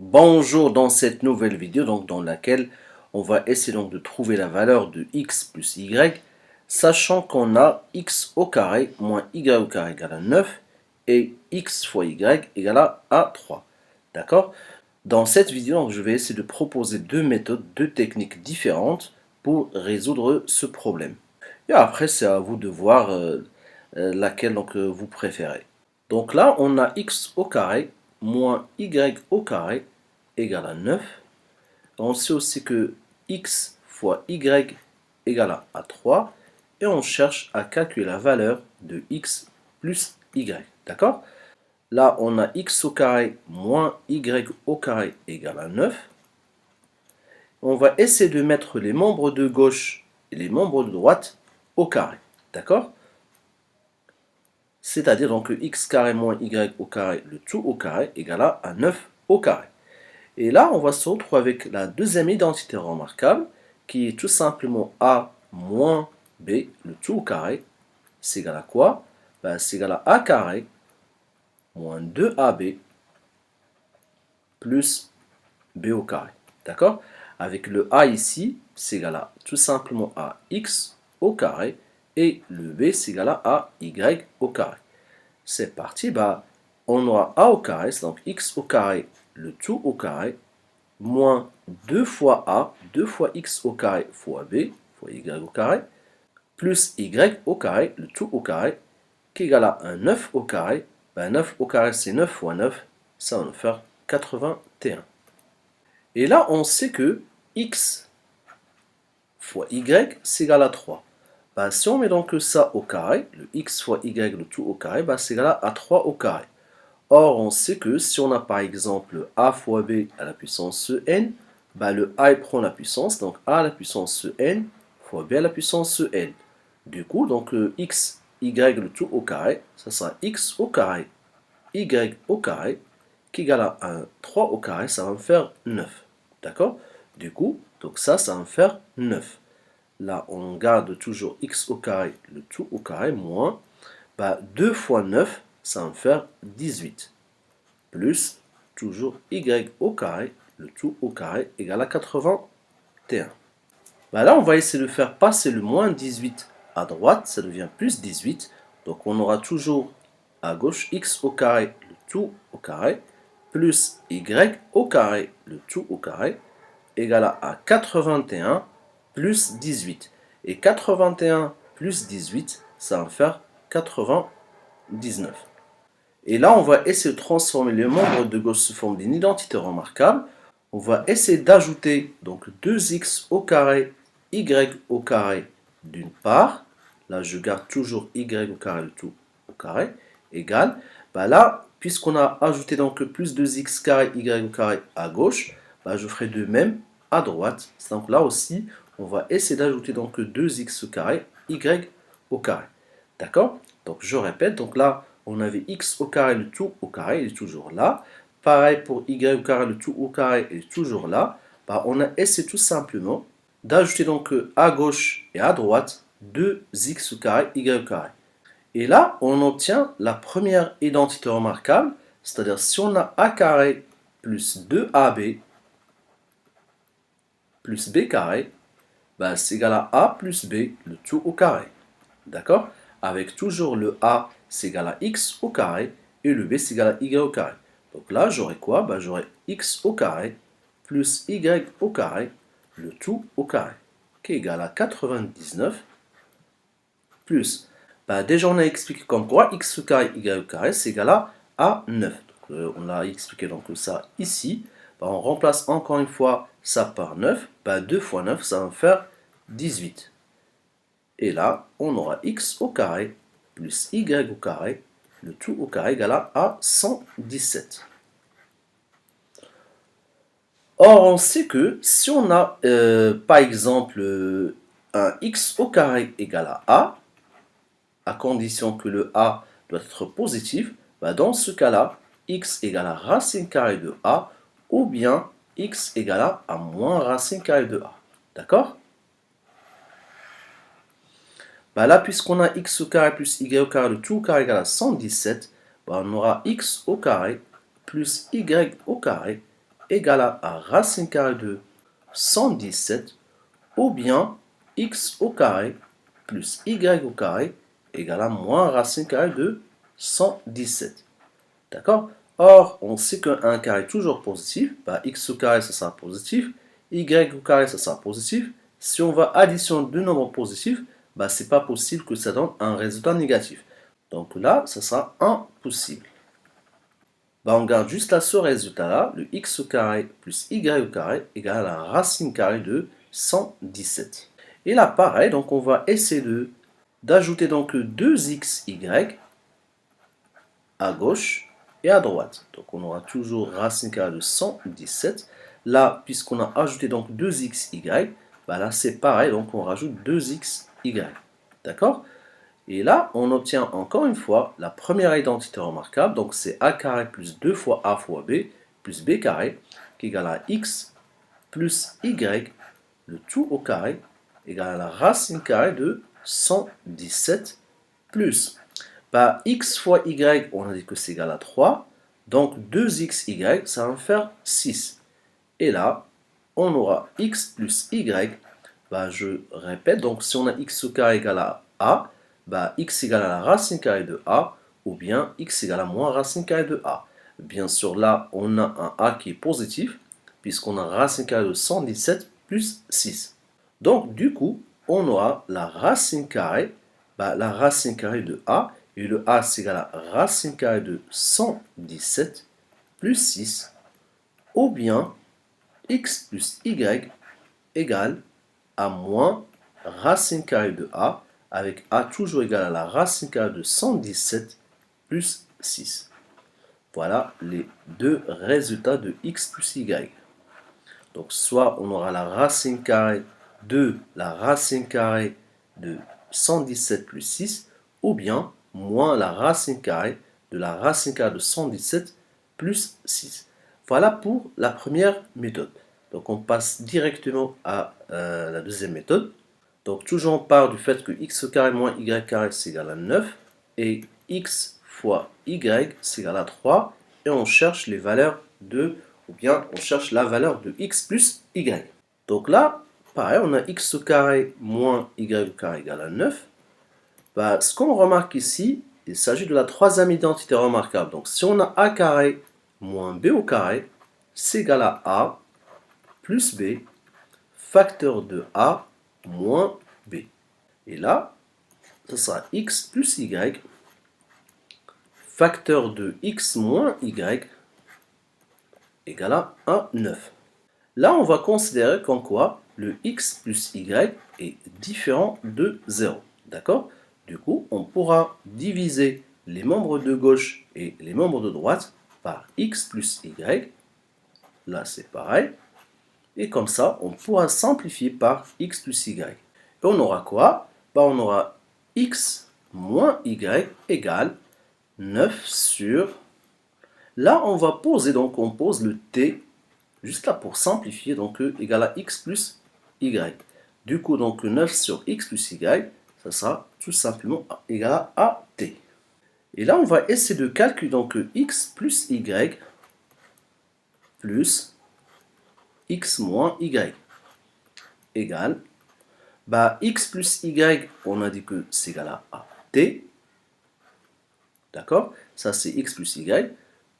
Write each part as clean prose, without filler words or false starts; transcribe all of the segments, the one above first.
Bonjour, dans cette nouvelle vidéo dans laquelle on va essayer de trouver la valeur de x plus y, sachant qu'on a x au carré moins y au carré égale à 9 et x fois y égale à 3. D'accord? Dans cette vidéo, je vais essayer de proposer deux méthodes, deux techniques différentes pour résoudre ce problème. Et après, c'est à vous de voir laquelle vous préférez. Donc là, on a x au carré moins y au carré égale à 9. On sait aussi que x fois y égale à 3. Et on cherche à calculer la valeur de x plus y. D'accord? Là, on a x au carré moins y au carré égale à 9. On va essayer de mettre les membres de gauche et les membres de droite au carré. D'accord? C'est-à-dire donc x carré moins y au carré, le tout au carré, égale à 9 au carré. Et là, on va se retrouver avec la deuxième identité remarquable, qui est tout simplement a moins b, le tout au carré, c'est égal à quoi? Ben, c'est égal à a carré moins 2ab plus b au carré. D'accord? Avec le a ici, c'est égal à tout simplement à x au carré, et le b, c'est égal à y au carré. C'est parti, bah, on aura a au carré, c'est donc x au carré, le tout au carré, moins 2 fois a, 2 fois x au carré fois b, fois y au carré, plus y au carré, le tout au carré, qui est égal à un 9 au carré. Ben 9 au carré, c'est 9 fois 9, ça va nous faire 81. Et là, on sait que x fois y, c'est égal à 3. Ben, si on met donc ça au carré, le x fois y, le tout au carré, ben, c'est égal à 3 au carré. Or, on sait que si on a par exemple a fois b à la puissance n, bah le a il prend la puissance, donc a à la puissance n fois b à la puissance n. Du coup, donc x, y le tout au carré, ça sera x au carré, y au carré, qui égale à 3 au carré, ça va me faire 9. D'accord? Du coup, donc ça va me faire 9. Là, on garde toujours x au carré, le tout au carré, moins, bah 2 fois 9, ça va me faire 18 plus toujours y au carré, le tout au carré, égale à 81. Bah là, on va essayer de faire passer le moins 18 à droite, ça devient plus 18. Donc on aura toujours à gauche x au carré, le tout au carré, plus y au carré, le tout au carré, égale à 81 plus 18. Et 81 plus 18, ça va faire 99. Et là, on va essayer de transformer les membres de gauche sous forme d'une identité remarquable. On va essayer d'ajouter donc 2x au carré, y au carré d'une part. Là, je garde toujours y au carré, le tout au carré, égale. Bah là, puisqu'on a ajouté donc plus 2x carré, y au carré à gauche, bah je ferai de même à droite. Donc là aussi, on va essayer d'ajouter donc 2x au carré, y au carré. D'accord? Donc je répète, donc là, on avait x au carré, le tout au carré, il est toujours là. Pareil pour y au carré, le tout au carré, il est toujours là. Bah, on a essayé tout simplement d'ajouter donc à gauche et à droite 2x au carré, y au carré. Et là, on obtient la première identité remarquable, c'est-à-dire si on a a carré plus 2ab plus b carré, bah, c'est égal à a plus b, le tout au carré. D'accord? Avec toujours le a, c'est égal à x au carré, et le b, c'est égal à y au carré. Donc là, j'aurai quoi? Bah, j'aurai x au carré plus y au carré, le tout au carré, qui est égal à 99 plus. Bah, déjà, on a expliqué comme quoi x au carré, y au carré, c'est égal à 9. Donc, on a expliqué donc ça ici. Bah, on remplace encore une fois ça par 9. Bah, 2 fois 9, ça va faire 18. Et là, on aura x au carré plus y au carré, le tout au carré égale à 117. Or, on sait que si on a, par exemple, un x au carré égale à condition que le a doit être positif, bah dans ce cas-là, x égale à racine carrée de a, ou bien x égale à moins racine carrée de a. D'accord? Bah là, puisqu'on a x au carré plus y au carré, le tout au carré égale à 117, bah on aura x au carré plus y au carré égale à racine carrée de 117 ou bien x au carré plus y au carré égale à moins racine carrée de 117. D'accord? Or, on sait qu'un carré est toujours positif. Bah, x au carré, ça sera positif. Y au carré, ça sera positif. Si on va additionner deux nombres positifs, bah, c'est pas possible que ça donne un résultat négatif. Donc là, ça sera impossible. Bah, on garde juste là ce résultat-là, le x au carré plus y au carré égale à la racine carrée de 117. Et là, pareil, donc on va essayer d'ajouter donc 2xy à gauche et à droite. Donc on aura toujours racine carrée de 117. Là, puisqu'on a ajouté donc 2xy, bah là c'est pareil, donc on rajoute 2xy. D'accord? Et là, on obtient encore une fois la première identité remarquable, donc c'est a carré plus 2 fois a fois b plus b carré, qui égale à x plus y, le tout au carré, égale à la racine carrée de 117 plus. Bah, x fois y, on a dit que c'est égal à 3, donc 2xy, ça va me faire 6. Et là, on aura x plus y, bah, je répète, donc si on a x au carré égale à a, bah, x égale à la racine carrée de a, ou bien x égale à moins racine carrée de a. Bien sûr, là, on a un a qui est positif, puisqu'on a racine carrée de 117 plus 6. Donc, du coup, on aura la racine carrée, bah, la racine carrée de a, et le a c'est égal à racine carrée de 117 plus 6, ou bien x plus y égale à moins racine carrée de a, avec a toujours égal à la racine carrée de 117 plus 6. Voilà les deux résultats de x plus y. Donc soit on aura la racine carrée de la racine carrée de 117 plus 6, ou bien moins la racine carrée de la racine carrée de 117 plus 6. Voilà pour la première méthode. Donc on passe directement à la deuxième méthode. Donc toujours on part du fait que x carré moins y carré c'est égal à 9 et x fois y c'est égal à 3 et on cherche les valeurs de, ou bien on cherche la valeur de x plus y. Donc là, pareil, on a x carré moins y carré égale à 9. Bah, ce qu'on remarque ici, il s'agit de la troisième identité remarquable. Donc si on a a carré moins b au carré, c'est égal à a plus b, facteur de a moins b. Et là, ce sera x plus y, facteur de x moins y, égale à 9. Là, on va considérer qu'en quoi le x plus y est différent de 0. D'accord? Du coup, on pourra diviser les membres de gauche et les membres de droite par x plus y. Là, c'est pareil. Et comme ça, on pourra simplifier par x plus y. Et on aura quoi? Bah, on aura x moins y égale 9 sur... Là, on va poser, donc on pose le t, juste là pour simplifier, donc égal à x plus y. Du coup, donc 9 sur x plus y, ça sera tout simplement égal à t. Et là, on va essayer de calculer donc x plus y plus x moins y égale, bah, x plus y, on a dit que c'est égal à t, d'accord? Ça c'est x plus y,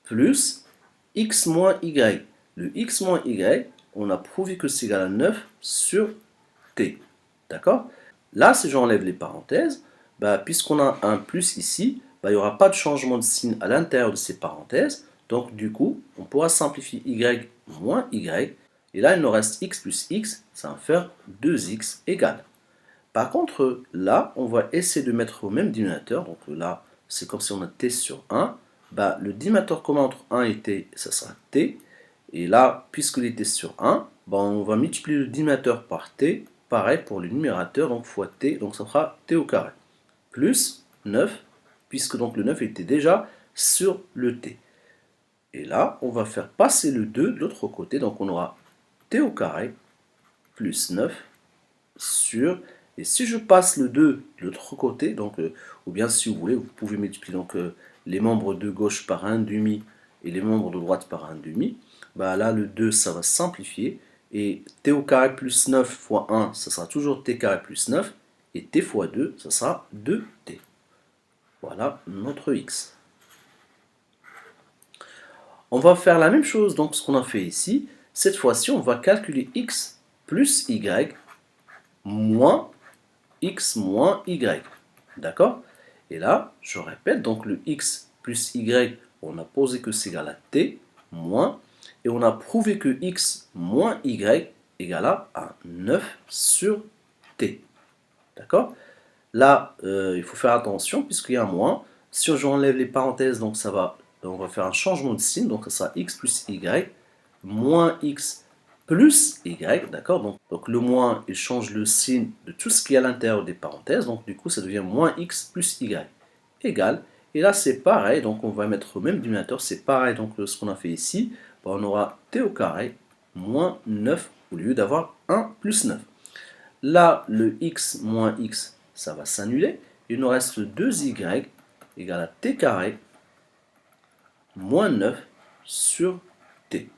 plus x moins y. Le x moins y, on a prouvé que c'est égal à 9 sur t, d'accord? Là, si j'enlève les parenthèses, bah, puisqu'on a un plus ici, bah, il n'y aura pas de changement de signe à l'intérieur de ces parenthèses. Donc, du coup, on pourra simplifier y moins y. Et là, il nous reste x plus x, ça va faire 2x égale. Par contre, là, on va essayer de mettre au même dénominateur. Donc là, c'est comme si on a t sur 1. Bah, le dénominateur commun entre 1 et t, ça sera t. Et là, puisqu'il est t sur 1, bah, on va multiplier le dénominateur par t. Pareil pour le numérateur, donc fois t, donc ça fera t au carré. Plus 9, puisque donc le 9 était déjà sur le t. Et là, on va faire passer le 2 de l'autre côté, donc on aura t au carré plus 9 sur... Et si je passe le 2 de l'autre côté, donc, ou bien si vous voulez, vous pouvez multiplier donc, les membres de gauche par 1,5 et les membres de droite par 1,5. bah là le 2 ça va simplifier. Et t au carré plus 9 fois 1, ça sera toujours t carré plus 9. Et t fois 2, ça sera 2t. Voilà notre x. On va faire la même chose, donc ce qu'on a fait ici. Cette fois-ci, on va calculer x plus y moins x moins y. D'accord? Et là, je répète, donc le x plus y, on a posé que c'est égal à t, moins, et on a prouvé que x moins y égale à 9 sur t. D'accord? Là, il faut faire attention puisqu'il y a un moins. Si j'enlève les parenthèses, donc on va faire un changement de signe, donc ça sera x plus y moins x plus y, d'accord, donc le moins, il change le signe de tout ce qui est à l'intérieur des parenthèses, donc du coup, ça devient moins x plus y, égal, et là, c'est pareil, donc on va mettre au même dénominateur, c'est pareil, donc ce qu'on a fait ici, on aura t au carré moins 9 au lieu d'avoir 1 plus 9. Là, le x moins x, ça va s'annuler, il nous reste 2y égale à t carré moins 9 sur t.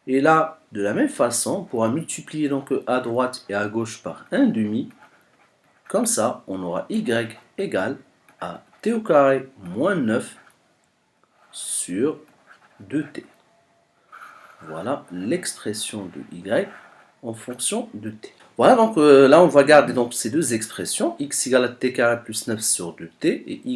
Et là, de la même façon, on pourra multiplier donc à droite et à gauche par 1/2. Comme ça, on aura y égale à t au carré moins 9 sur 2t. Voilà l'expression de y en fonction de t. Voilà, donc là, on va garder donc ces deux expressions, x égale à t carré plus 9 sur 2t et y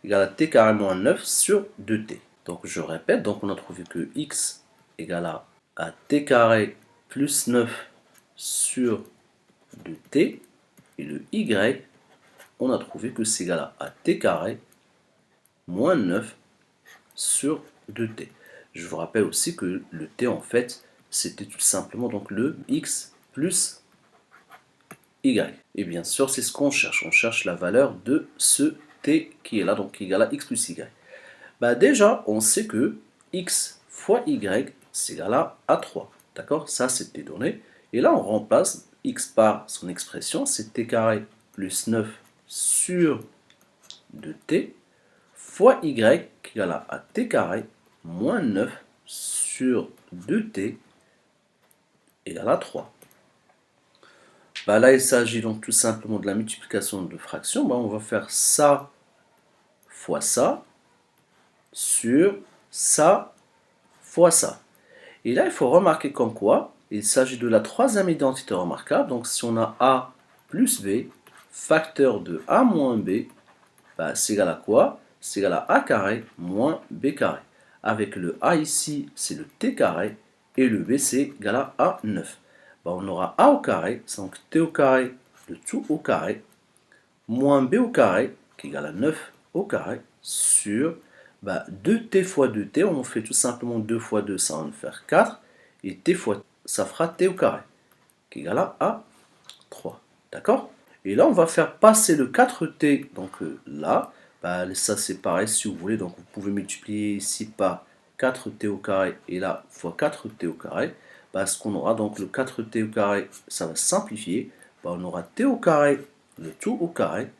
égale à t carré moins 9 sur 2t. Donc je répète, donc on a trouvé que x égale à t carré plus 9 sur 2t, et le y, on a trouvé que c'est égal à t carré moins 9 sur 2t. Je vous rappelle aussi que le t, en fait, c'était tout simplement donc le x plus y. Et bien sûr, c'est ce qu'on cherche. On cherche la valeur de ce t qui est là, donc égal à x plus y. Bah déjà, on sait que x fois y, c'est égal à 3. D'accord? Ça, c'est des données. Et là, on remplace x par son expression, c'est t carré plus 9 sur 2t fois y qui est égal à t carré moins 9 sur 2t égale à 3. Bah là, il s'agit donc tout simplement de la multiplication de fractions. Bah, on va faire ça fois ça sur ça fois ça. Et là, il faut remarquer comme quoi il s'agit de la troisième identité remarquable. Donc, si on a a plus b, facteur de a moins b, bah, c'est égal à quoi? C'est égal à a carré moins b carré. Avec le a ici, c'est le t carré, et le b, c'est égal à a9. Bah, on aura a au carré, c'est donc t au carré, le tout au carré, moins b au carré, qui est égal à 9 au carré, sur 2t fois 2t, on fait tout simplement 2 fois 2, ça va nous faire 4, et t fois, ça fera t au carré, qui est égal à 3. D'accord? Et là, on va faire passer le 4t, donc là, ça c'est pareil si vous voulez, donc vous pouvez multiplier ici par 4t au carré, et là, fois 4t au carré, ce qu'on aura, donc le 4t au carré, ça va simplifier, on aura t au carré, le tout au carré,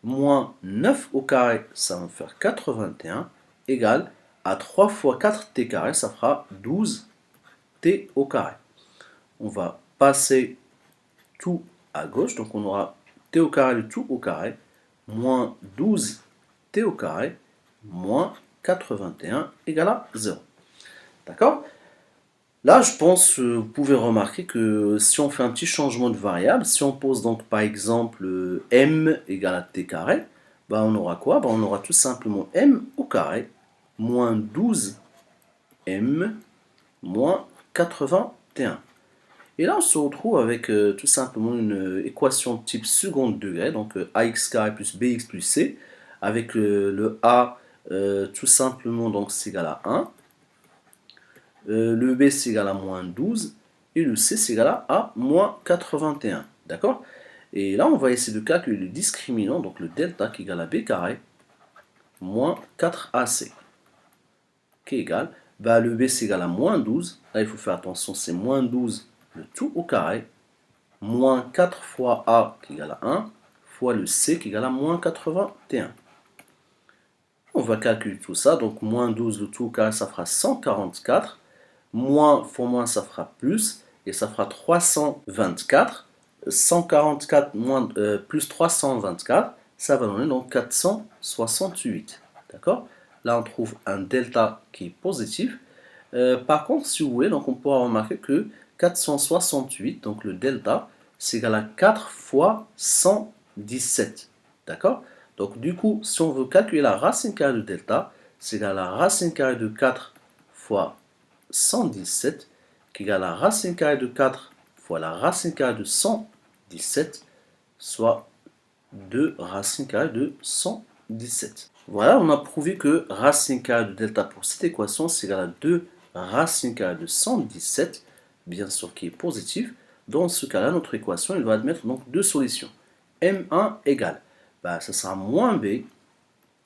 moins 9 au carré, ça va me faire 81, égale à 3 fois 4t carré, ça fera 12t au carré. On va passer tout à gauche, donc on aura t au carré, le tout au carré, moins 12t au carré, moins 81 égale à 0. D'accord? Là, je pense que vous pouvez remarquer que si on fait un petit changement de variable, si on pose donc par exemple m égale à t carré, on aura quoi? On aura tout simplement m au carré moins 12m moins 81. Et là, on se retrouve avec tout simplement une équation de type second degré, donc ax carré plus bx plus c, avec le a tout simplement donc c'est égal à 1. Le b c'est égal à moins 12 et le c c'est égal à moins 81. D'accord? Et là, on va essayer de calculer le discriminant, donc le delta qui est égal à b carré moins 4ac, qui est égal, le b c'est égal à moins 12. Là, il faut faire attention, c'est moins 12 le tout au carré, moins 4 fois a qui est égal à 1, fois le c qui est égal à moins 81. On va calculer tout ça, donc moins 12 le tout au carré, ça fera 144. Moins fois moins, ça fera plus. Et ça fera 324. 144 moins, plus 324, ça va donner donc 468. D'accord? Là, on trouve un delta qui est positif. Par contre, si vous voulez, donc on pourra remarquer que 468, donc le delta, c'est égal à 4 fois 117. D'accord? Donc du coup, si on veut calculer la racine carrée de delta, c'est égal à la racine carrée de 4 fois 117, qui est égal à la racine carrée de 4 fois la racine carrée de 117, soit 2 racines carrées de 117. Voilà, on a prouvé que racine carrée de delta pour cette équation, c'est égal à 2 racine carrée de 117, bien sûr qui est positif. Dans ce cas-là, notre équation, elle va admettre donc deux solutions. M1 égale, ça sera moins B,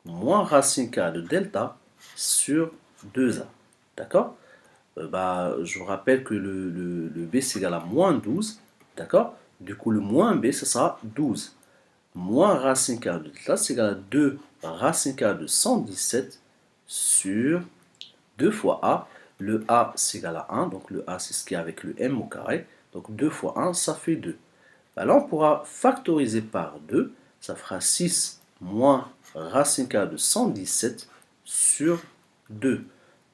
moins racine carrée de delta sur 2A. D'accord? Je vous rappelle que le B c'est égal à moins 12. D'accord? Du coup, le moins B, ce sera 12. Moins racine carrée de delta, c'est égal à 2 racine carrée de 117 sur 2 fois A. Le A, c'est égal à 1. Donc, le A, c'est ce qui est avec le M au carré. Donc, 2 fois 1, ça fait 2. Là, on pourra factoriser par 2. Ça fera 6 moins racine carrée de 117 sur 2.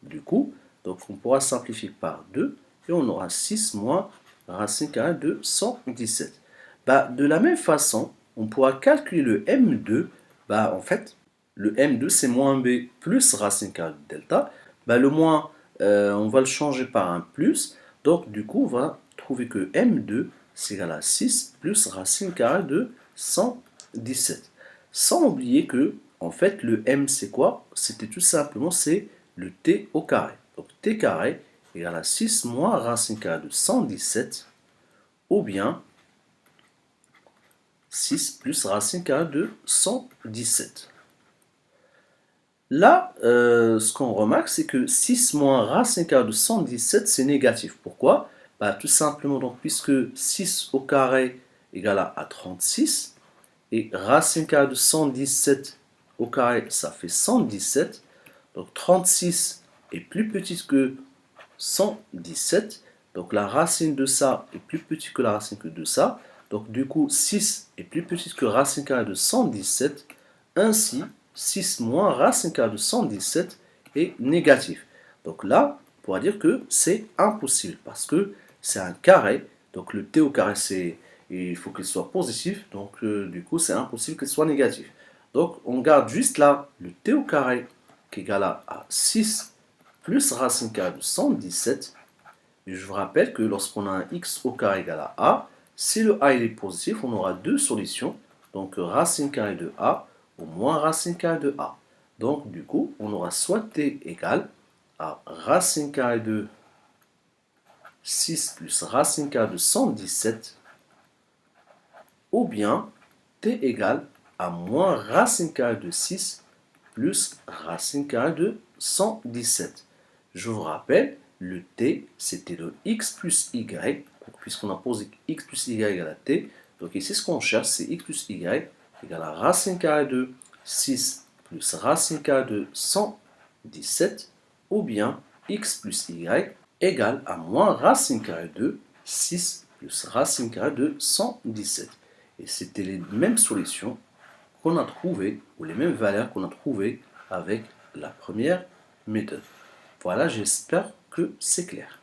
Du coup, donc on pourra simplifier par 2 et on aura 6 moins racine carrée de 117. De la même façon, on pourra calculer le M2. En fait, le M2 c'est moins B plus racine carrée de delta. Le moins, on va le changer par un plus. Donc du coup, on va trouver que M2 c'est égal à 6 plus racine carrée de 117. Sans oublier que, en fait, le M c'est quoi? C'était tout simplement, c'est le T au carré. Donc T carré égale à 6 moins racine carrée de 117, ou bien 6 plus racine carrée de 117. Là, ce qu'on remarque, c'est que 6 moins racine carrée de 117, c'est négatif. Pourquoi? Tout simplement, donc, puisque 6 au carré égale à 36, et racine carrée de 117 au carré, ça fait 117. Donc 36 est plus petite que 117. Donc la racine de ça est plus petite que la racine de ça. Donc du coup, 6 est plus petite que racine carrée de 117. Ainsi, 6 moins racine carrée de 117 est négatif. Donc là, on pourra dire que c'est impossible parce que c'est un carré. Donc le t au carré, il faut qu'il soit positif. Donc du coup, c'est impossible qu'il soit négatif. Donc on garde juste là le t au carré qui est égal à 6 plus racine carrée de 117. Et je vous rappelle que lorsqu'on a un x au carré égal à a, si le a il est positif, on aura deux solutions. Donc racine carrée de a ou moins racine carrée de a. Donc du coup, on aura soit t égale à racine carrée de 6 plus racine carrée de 117, ou bien t égale à moins racine carrée de 6 plus racine carrée de 117. Je vous rappelle, le t, c'était le x plus y, puisqu'on a posé x plus y égale à t. Donc ici, ce qu'on cherche, c'est x plus y égale à racine carrée de 6 plus racine carrée de 117, ou bien x plus y égale à moins racine carrée de 6 plus racine carrée de 117. Et c'était les mêmes solutions qu'on a trouvées, ou les mêmes valeurs qu'on a trouvées avec la première méthode. Voilà, j'espère que c'est clair.